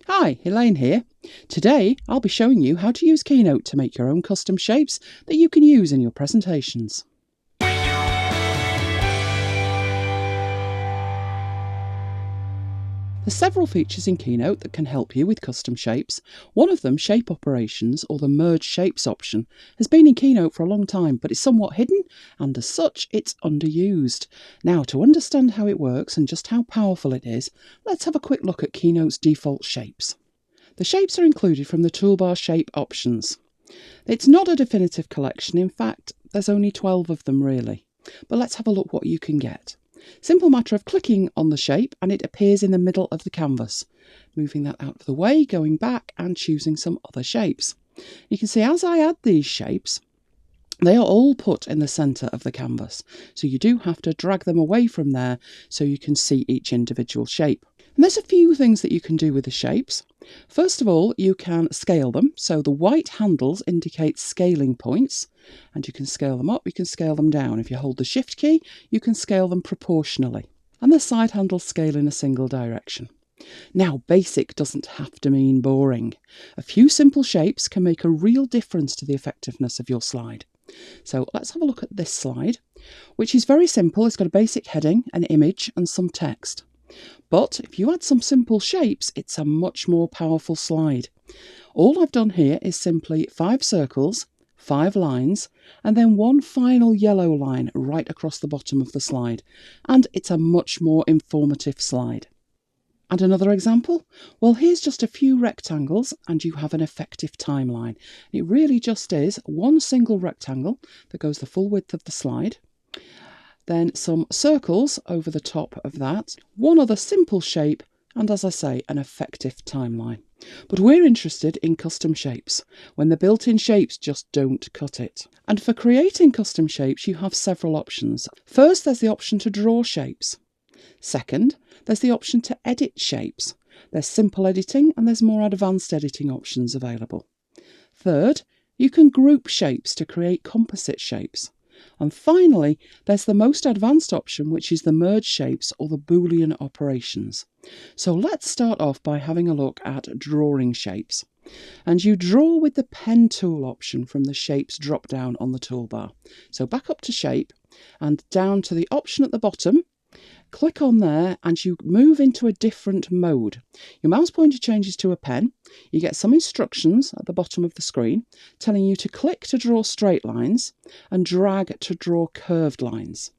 Hi, Elaine here. Today I'll be showing you how to use Keynote to make your own custom shapes that you can use in your presentations. There's several features in Keynote that can help you with custom shapes. One of them, Shape Operations, or the Merge Shapes option, has been in Keynote for a long time, but it's somewhat hidden, and as such, it's underused. Now, to understand how it works and just how powerful it is, let's have a quick look at Keynote's default shapes. The shapes are included from the toolbar Shape Options. It's not a definitive collection, in fact, there's only 12 of them really. But let's have a look what you can get. Simple matter of clicking on the shape and it appears in the middle of the canvas. Moving that out of the way, going back and choosing some other shapes. You can see as I add these shapes, they are all put in the centre of the canvas. So you do have to drag them away from there so you can see each individual shape. And there's a few things that you can do with the shapes. First of all, you can scale them. So the white handles indicate scaling points, and you can scale them up, you can scale them down. If you hold the Shift key, you can scale them proportionally. And the side handles scale in a single direction. Now, basic doesn't have to mean boring. A few simple shapes can make a real difference to the effectiveness of your slide. So let's have a look at this slide, which is very simple. It's got a basic heading, an image, and some text. But if you add some simple shapes, it's a much more powerful slide. All I've done here is simply 5 circles, 5 lines, and then one final yellow line right across the bottom of the slide. And it's a much more informative slide. And another example? Well, here's just a few rectangles and you have an effective timeline. It really just is one single rectangle that goes the full width of the slide. Then some circles over the top of that, one other simple shape, and as I say, an effective timeline. But we're interested in custom shapes, when the built-in shapes just don't cut it. And for creating custom shapes, you have several options. First, there's the option to draw shapes. Second, there's the option to edit shapes. There's simple editing and there's more advanced editing options available. Third, you can group shapes to create composite shapes. And finally, there's the most advanced option, which is the merge shapes or the Boolean operations. So let's start off by having a look at drawing shapes. And you draw with the pen tool option from the shapes drop down on the toolbar. So back up to shape and down to the option at the bottom. Click on there and you move into a different mode. Your mouse pointer changes to a pen. You get some instructions at the bottom of the screen telling you to click to draw straight lines and drag to draw curved lines.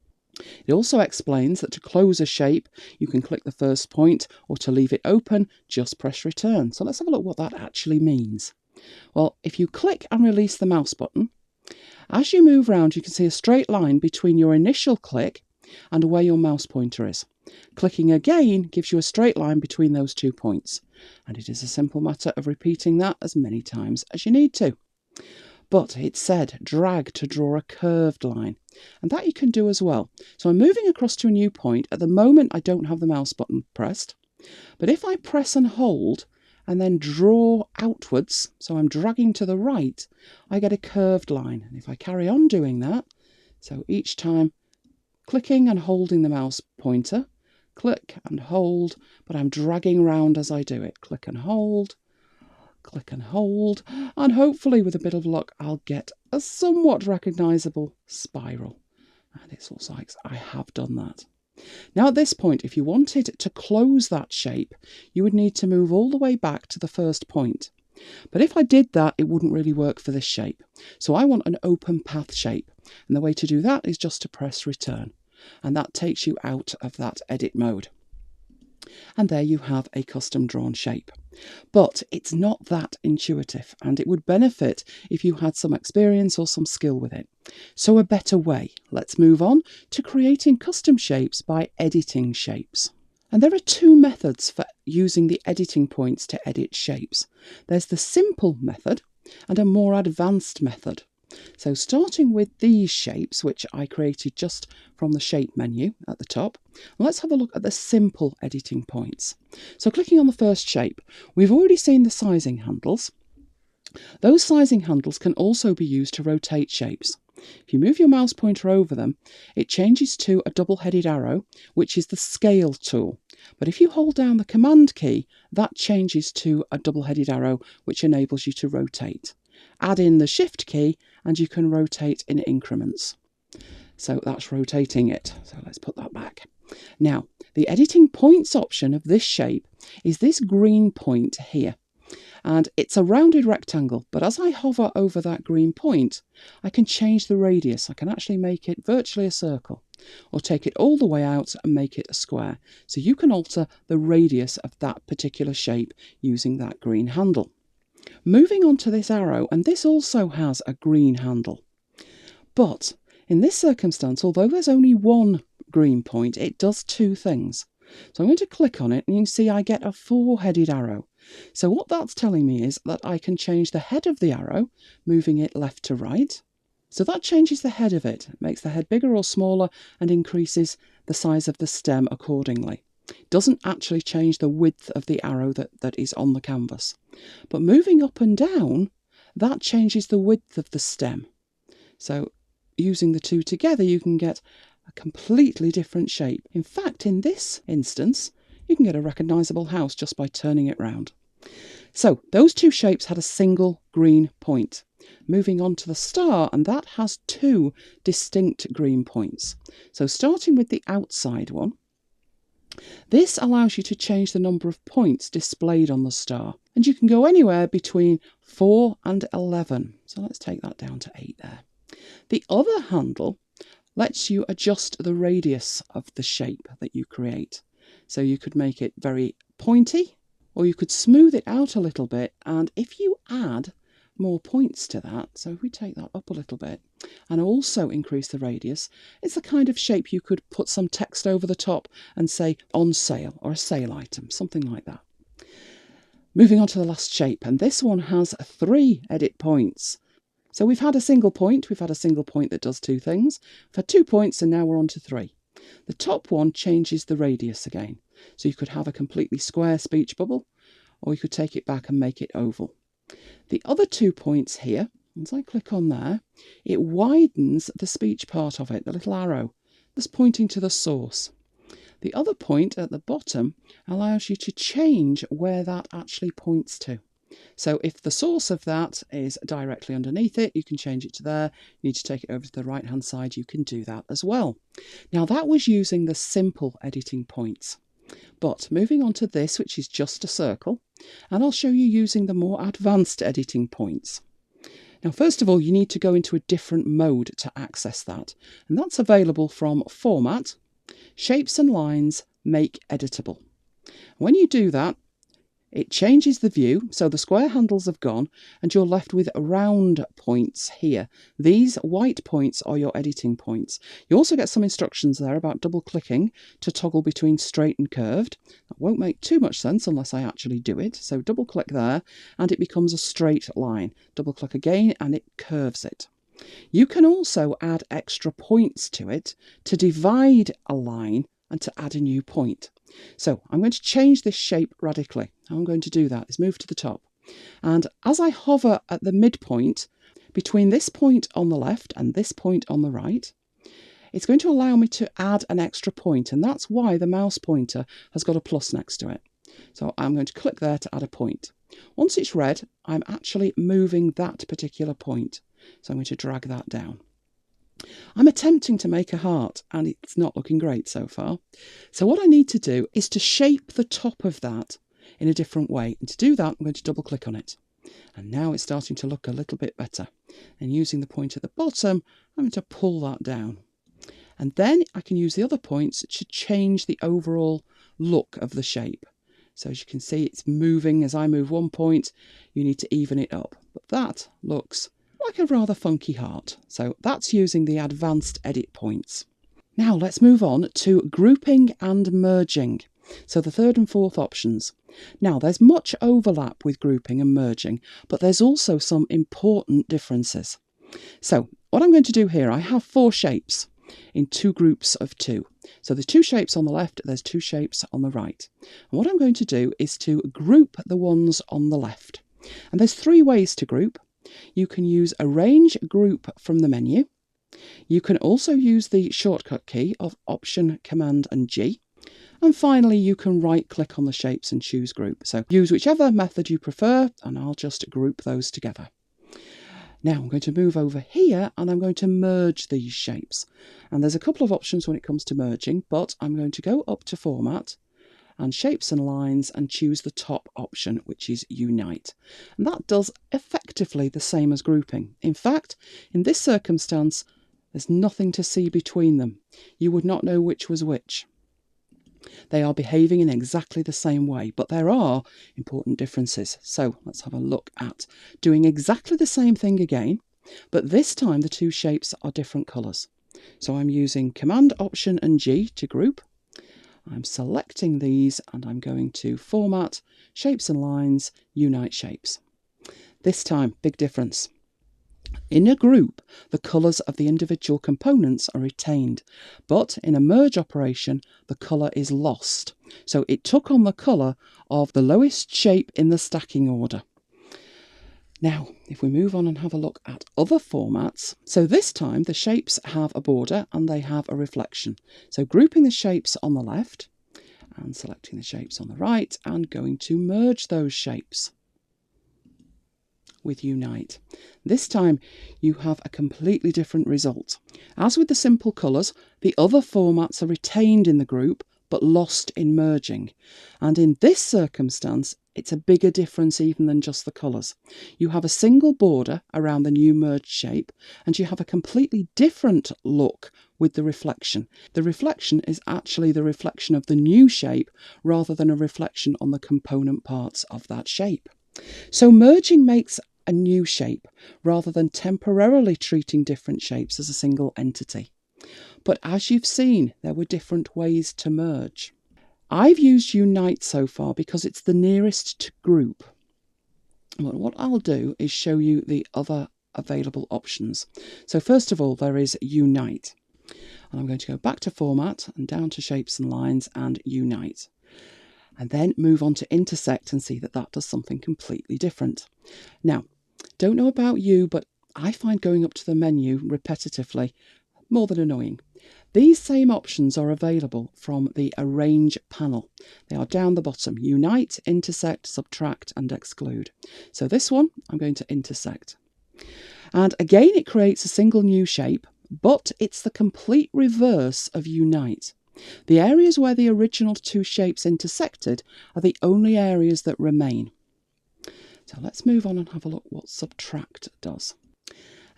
It also explains that to close a shape, you can click the first point, or to leave it open, just press return. So let's have a look what that actually means. Well, if you click and release the mouse button, as you move around, you can see a straight line between your initial click and where your mouse pointer is. Clicking again gives you a straight line between those 2 points, and it is a simple matter of repeating that as many times as you need to. But it said drag to draw a curved line, and that you can do as well. So I'm moving across to a new point. At the moment I don't have the mouse button pressed, but if I press and hold and then draw outwards, so I'm dragging to the right, I get a curved line. And if I carry on doing that, so each time clicking and holding the mouse pointer, click and hold, but I'm dragging around as I do it. Click and hold, and hopefully with a bit of luck I'll get a somewhat recognisable spiral. And it looks like I have done that. Now at this point, if you wanted to close that shape, you would need to move all the way back to the first point. But if I did that, it wouldn't really work for this shape. So I want an open path shape. And the way to do that is just to press return. And that takes you out of that edit mode. And there you have a custom drawn shape. But it's not that intuitive, and it would benefit if you had some experience or some skill with it. So a better way. Let's move on to creating custom shapes by editing shapes. And there are 2 methods for using the editing points to edit shapes. There's the simple method and a more advanced method. So starting with these shapes, which I created just from the shape menu at the top, let's have a look at the simple editing points. So clicking on the first shape, we've already seen the sizing handles. Those sizing handles can also be used to rotate shapes. If you move your mouse pointer over them, it changes to a double-headed arrow, which is the scale tool. But if you hold down the Command key, that changes to a double-headed arrow, which enables you to rotate. Add in the Shift key, and you can rotate in increments. So that's rotating it. So let's put that back. Now, the editing points option of this shape is this green point here. And it's a rounded rectangle, but as I hover over that green point, I can change the radius. I can actually make it virtually a circle, or take it all the way out and make it a square. So you can alter the radius of that particular shape using that green handle. Moving on to this arrow, and this also has a green handle. But in this circumstance, although there's only one green point, it does two things. So I'm going to click on it, and you can see I get a four-headed arrow. So what that's telling me is that I can change the head of the arrow, moving it left to right. So that changes the head of it. It makes the head bigger or smaller and increases the size of the stem accordingly. It doesn't actually change the width of the arrow that is on the canvas. But moving up and down, that changes the width of the stem. So using the two together, you can get a completely different shape. In fact, in this instance, you can get a recognisable house just by turning it round. So those two shapes had a single green point. Moving on to the star, and that has two distinct green points. So starting with the outside one, this allows you to change the number of points displayed on the star. And you can go anywhere between 4 and 11. So let's take that down to 8 there. The other handle lets you adjust the radius of the shape that you create. So you could make it very pointy, or you could smooth it out a little bit. And if you add more points to that, so if we take that up a little bit and also increase the radius, it's the kind of shape you could put some text over the top and say on sale, or a sale item, something like that. Moving on to the last shape, and this one has 3 edit points. So we've had a single point that does two things. We've had 2 points, and now we're on to 3. The top one changes the radius again. So you could have a completely square speech bubble, or you could take it back and make it oval. The other 2 points here, as I click on there, it widens the speech part of it, the little arrow that's pointing to the source. The other point at the bottom allows you to change where that actually points to. So if the source of that is directly underneath it, you can change it to there. You need to take it over to the right hand side, you can do that as well. Now that was using the simple editing points. But moving on to this, which is just a circle, and I'll show you using the more advanced editing points. Now first of all, you need to go into a different mode to access that, and that's available from Format, Shapes and Lines, Make Editable. When you do that, it changes the view, so the square handles have gone and you're left with round points here. These white points are your editing points. You also get some instructions there about double clicking to toggle between straight and curved. That won't make too much sense unless I actually do it. So double click there and it becomes a straight line. Double click again and it curves it. You can also add extra points to it to divide a line and to add a new point. So I'm going to change this shape radically. How I'm going to do that is move to the top. And as I hover at the midpoint, between this point on the left and this point on the right, it's going to allow me to add an extra point. And that's why the mouse pointer has got a plus next to it. So I'm going to click there to add a point. Once it's red, I'm actually moving that particular point. So I'm going to drag that down. I'm attempting to make a heart and it's not looking great so far. So what I need to do is to shape the top of that in a different way. And to do that, I'm going to double click on it. And now it's starting to look a little bit better. And using the point at the bottom, I'm going to pull that down. And then I can use the other points to change the overall look of the shape. So as you can see, it's moving. As I move one point, you need to even it up. But that looks like a rather funky heart. So that's using the advanced edit points. Now let's move on to grouping and merging. So the third and fourth options. Now there's much overlap with grouping and merging, but there's also some important differences. So what I'm going to do here, I have 4 shapes in 2 groups of 2. So there's 2 shapes on the left, there's 2 shapes on the right. And what I'm going to do is to group the ones on the left. And there's 3 ways to group. You can use Arrange Group from the menu. You can also use the shortcut key of Option, Command and G. And finally, you can right click on the shapes and choose group. So use whichever method you prefer, and I'll just group those together. Now I'm going to move over here and I'm going to merge these shapes. And there's a couple of options when it comes to merging, but I'm going to go up to Format and Shapes and Lines and choose the top option, which is Unite. And that does effectively the same as grouping. In fact, in this circumstance, there's nothing to see between them. You would not know which was which. They are behaving in exactly the same way, but there are important differences. So let's have a look at doing exactly the same thing again, but this time the two shapes are different colours. So I'm using Command Option and G to group. I'm selecting these and I'm going to Format, Shapes and Lines, Unite Shapes. This time, big difference. In a group, the colours of the individual components are retained, but in a merge operation, the colour is lost. So it took on the colour of the lowest shape in the stacking order. Now, if we move on and have a look at other formats, so this time the shapes have a border and they have a reflection. So grouping the shapes on the left and selecting the shapes on the right and going to merge those shapes with Unite. This time you have a completely different result. As with the simple colours, the other formats are retained in the group but lost in merging. And in this circumstance, it's a bigger difference even than just the colours. You have a single border around the new merged shape and you have a completely different look with the reflection. The reflection is actually the reflection of the new shape rather than a reflection on the component parts of that shape. So merging makes a new shape rather than temporarily treating different shapes as a single entity. But as you've seen, there were different ways to merge. I've used Unite so far because it's the nearest to group. But what I'll do is show you the other available options. So first of all, there is Unite. And I'm going to go back to Format and down to Shapes and Lines and Unite. And then move on to Intersect and see that that does something completely different. Now, don't know about you, but I find going up to the menu repetitively more than annoying. These same options are available from the Arrange panel. They are down the bottom: Unite, Intersect, Subtract and Exclude. So this one, I'm going to intersect. And again, it creates a single new shape, but it's the complete reverse of Unite. The areas where the original two shapes intersected are the only areas that remain. So let's move on and have a look what Subtract does.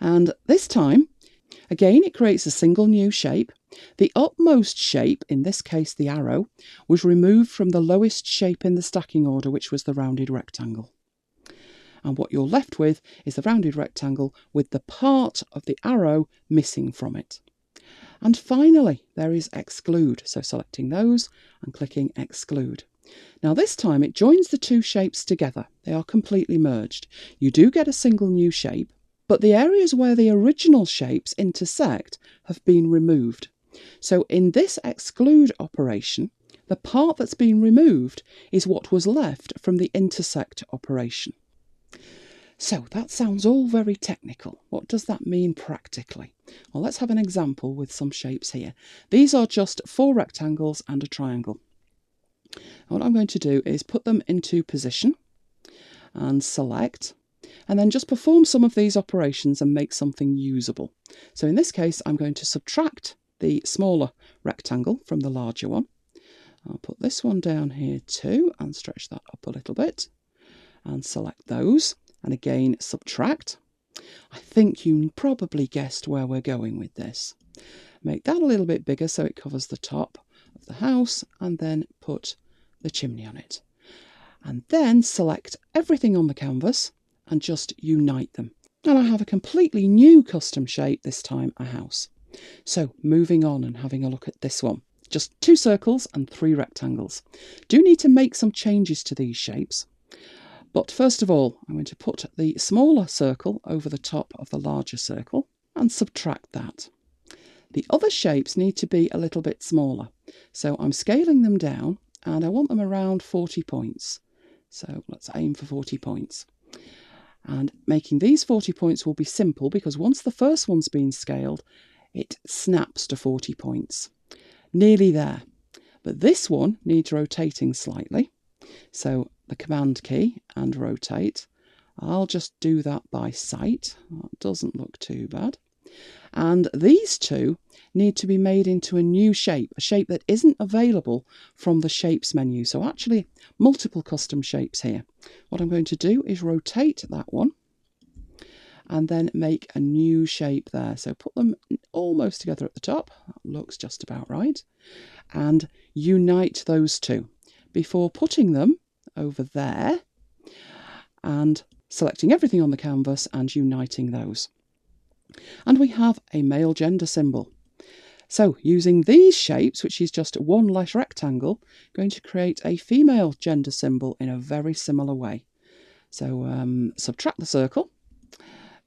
And this time, again, it creates a single new shape. The upmost shape, in this case the arrow, was removed from the lowest shape in the stacking order, which was the rounded rectangle. And what you're left with is the rounded rectangle with the part of the arrow missing from it. And finally, there is Exclude. So selecting those and clicking Exclude. Now this time it joins the two shapes together. They are completely merged. You do get a single new shape, but the areas where the original shapes intersect have been removed. So in this Exclude operation, the part that's been removed is what was left from the Intersect operation. So that sounds all very technical. What does that mean practically? Well, let's have an example with some shapes here. These are just 4 rectangles and a triangle. What I'm going to do is put them into position and select, and then just perform some of these operations and make something usable. So in this case, I'm going to subtract the smaller rectangle from the larger one. I'll put this one down here too and stretch that up a little bit and select those. And again, subtract. I think you probably guessed where we're going with this. Make that a little bit bigger so it covers the top of the house, and then put the chimney on it. And then select everything on the canvas and just unite them. And I have a completely new custom shape, this time a house. So moving on and having a look at this one. Just 2 circles and 3 rectangles. Do need to make some changes to these shapes. But first of all, I'm going to put the smaller circle over the top of the larger circle and subtract that. The other shapes need to be a little bit smaller. So I'm scaling them down and I want them around 40 points. So let's aim for 40 points. And making these 40 points will be simple because once the first one's been scaled, it snaps to 40 points. Nearly there. But this one needs rotating slightly. So the Command key and rotate. I'll just do that by sight. That doesn't look too bad. And these two need to be made into a new shape, a shape that isn't available from the Shapes menu. So actually, multiple custom shapes here. What I'm going to do is rotate that one and then make a new shape there. So put them almost together at the top. That looks just about right. And unite those two before putting them over there and selecting everything on the canvas and uniting those. And we have a male gender symbol. So using these shapes, which is just one less rectangle, going to create a female gender symbol in a very similar way. So subtract the circle,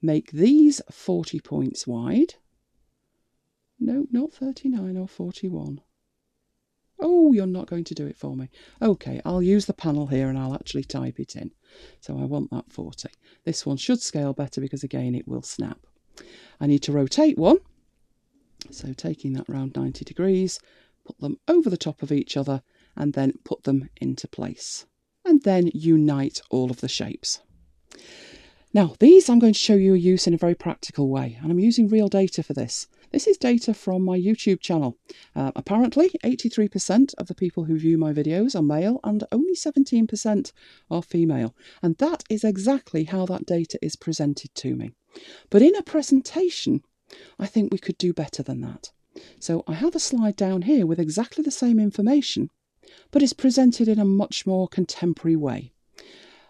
make these 40 points wide. No, not 39 or 41. Oh, you're not going to do it for me. Okay, I'll use the panel here and I'll actually type it in. So I want that 40. This one should scale better because again it will snap. I need to rotate one. So taking that round 90 degrees, put them over the top of each other and then put them into place. And then unite all of the shapes. Now these I'm going to show you a use in a very practical way, and I'm using real data for this. This is data from my YouTube channel. Apparently 83% of the people who view my videos are male and only 17% are female. And that is exactly how that data is presented to me. But in a presentation, I think we could do better than that. So I have a slide down here with exactly the same information, but it's presented in a much more contemporary way.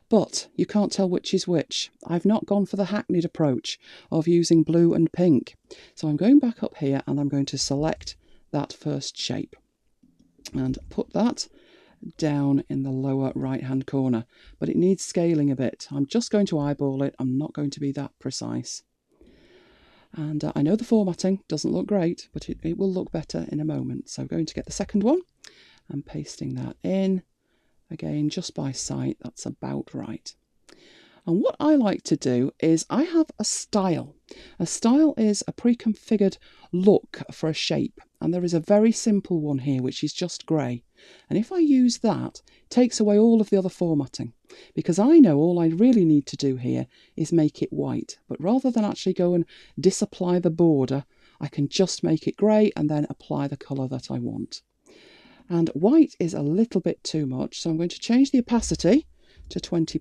But you can't tell which is which. I've not gone for the hackneyed approach of using blue and pink. So I'm going back up here and I'm going to select that first shape and put that down in the lower right hand corner, but it needs scaling a bit. I'm just going to eyeball it. I'm not going to be that precise. And I know the formatting doesn't look great, but it will look better in a moment. So I'm going to get the second one and pasting that in. Again, just by sight, that's about right. And what I like to do is I have a style. A style is a pre-configured look for a shape. And there is a very simple one here, which is just grey. And if I use that, it takes away all of the other formatting. Because I know all I really need to do here is make it white. But rather than actually go and disapply the border, I can just make it grey and then apply the colour that I want. And white is a little bit too much, so I'm going to change the opacity to 20.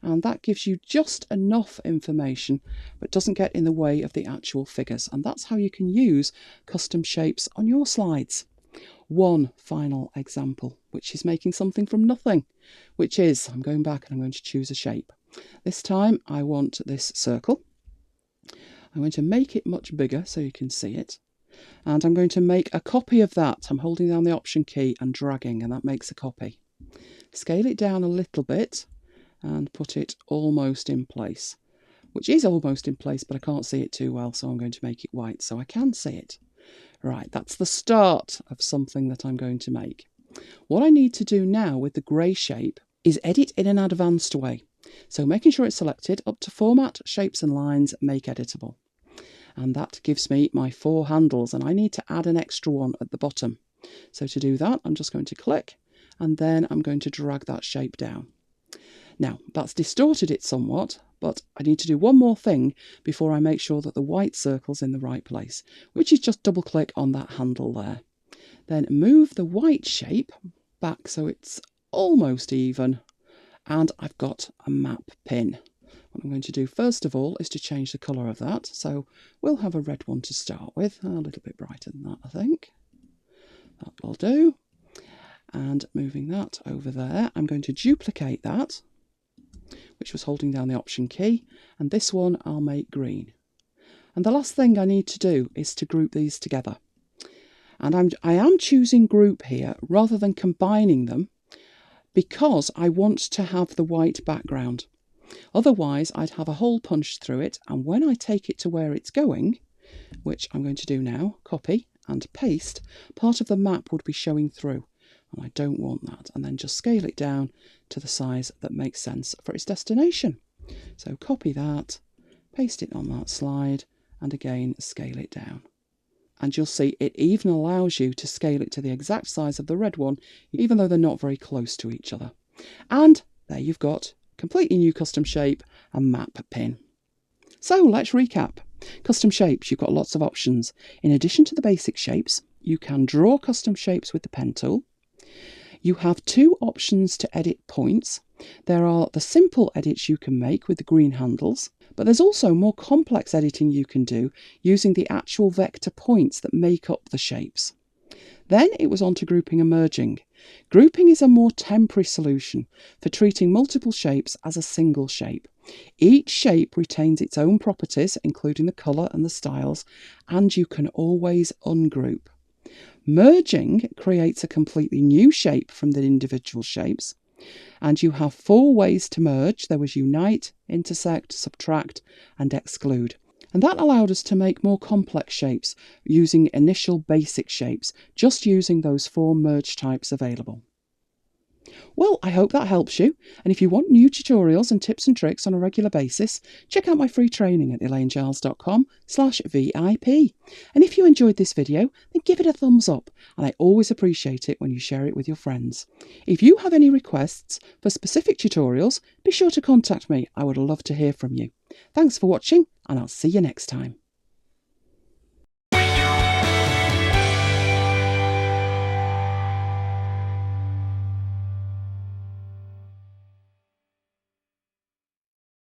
And that gives you just enough information, but doesn't get in the way of the actual figures. And that's how you can use custom shapes on your slides. One final example, which is making something from nothing, which is, I'm going back and I'm going to choose a shape. This time I want this circle. I'm going to make it much bigger so you can see it. And I'm going to make a copy of that. I'm holding down the Option key and dragging, and that makes a copy. Scale it down a little bit and put it almost in place, which is almost in place, but I can't see it too well, so I'm going to make it white so I can see it. Right, that's the start of something that I'm going to make. What I need to do now with the grey shape is edit in an advanced way. So making sure it's selected, up to Format, Shapes and Lines, Make Editable. And that gives me my 4 handles, and I need to add an extra one at the bottom. So to do that, I'm just going to click, and then I'm going to drag that shape down. Now, that's distorted it somewhat, but I need to do one more thing before I make sure that the white circle's in the right place, which is just double click on that handle there. Then move the white shape back so it's almost even, and I've got a map pin. What I'm going to do first of all is to change the colour of that. So we'll have a red one to start with, a little bit brighter than that, I think. That will do. And moving that over there, I'm going to duplicate that, which was holding down the Option key, and this one I'll make green. And the last thing I need to do is to group these together. And I am choosing group here rather than combining them because I want to have the white background. Otherwise, I'd have a hole punched through it, and when I take it to where it's going, which I'm going to do now, copy and paste, part of the map would be showing through, and I don't want that. And then just scale it down to the size that makes sense for its destination. So copy that, paste it on that slide, and again, scale it down. And you'll see it even allows you to scale it to the exact size of the red one, even though they're not very close to each other. And there you've got completely new custom shape and map pin. So let's recap. Custom shapes, you've got lots of options. In addition to the basic shapes, you can draw custom shapes with the pen tool. You have 2 options to edit points. There are the simple edits you can make with the green handles, but there's also more complex editing you can do using the actual vector points that make up the shapes. Then it was on to grouping and merging. Grouping is a more temporary solution for treating multiple shapes as a single shape. Each shape retains its own properties, including the colour and the styles, and you can always ungroup. Merging creates a completely new shape from the individual shapes, and you have 4 ways to merge. There was unite, intersect, subtract, and exclude. And that allowed us to make more complex shapes using initial basic shapes, just using those 4 merge types available. Well, I hope that helps you, and if you want new tutorials and tips and tricks on a regular basis, check out my free training at elainegiles.com/VIP. And if you enjoyed this video, then give it a thumbs up, and I always appreciate it when you share it with your friends. If you have any requests for specific tutorials, be sure to contact me. I would love to hear from you. Thanks for watching, and I'll see you next time.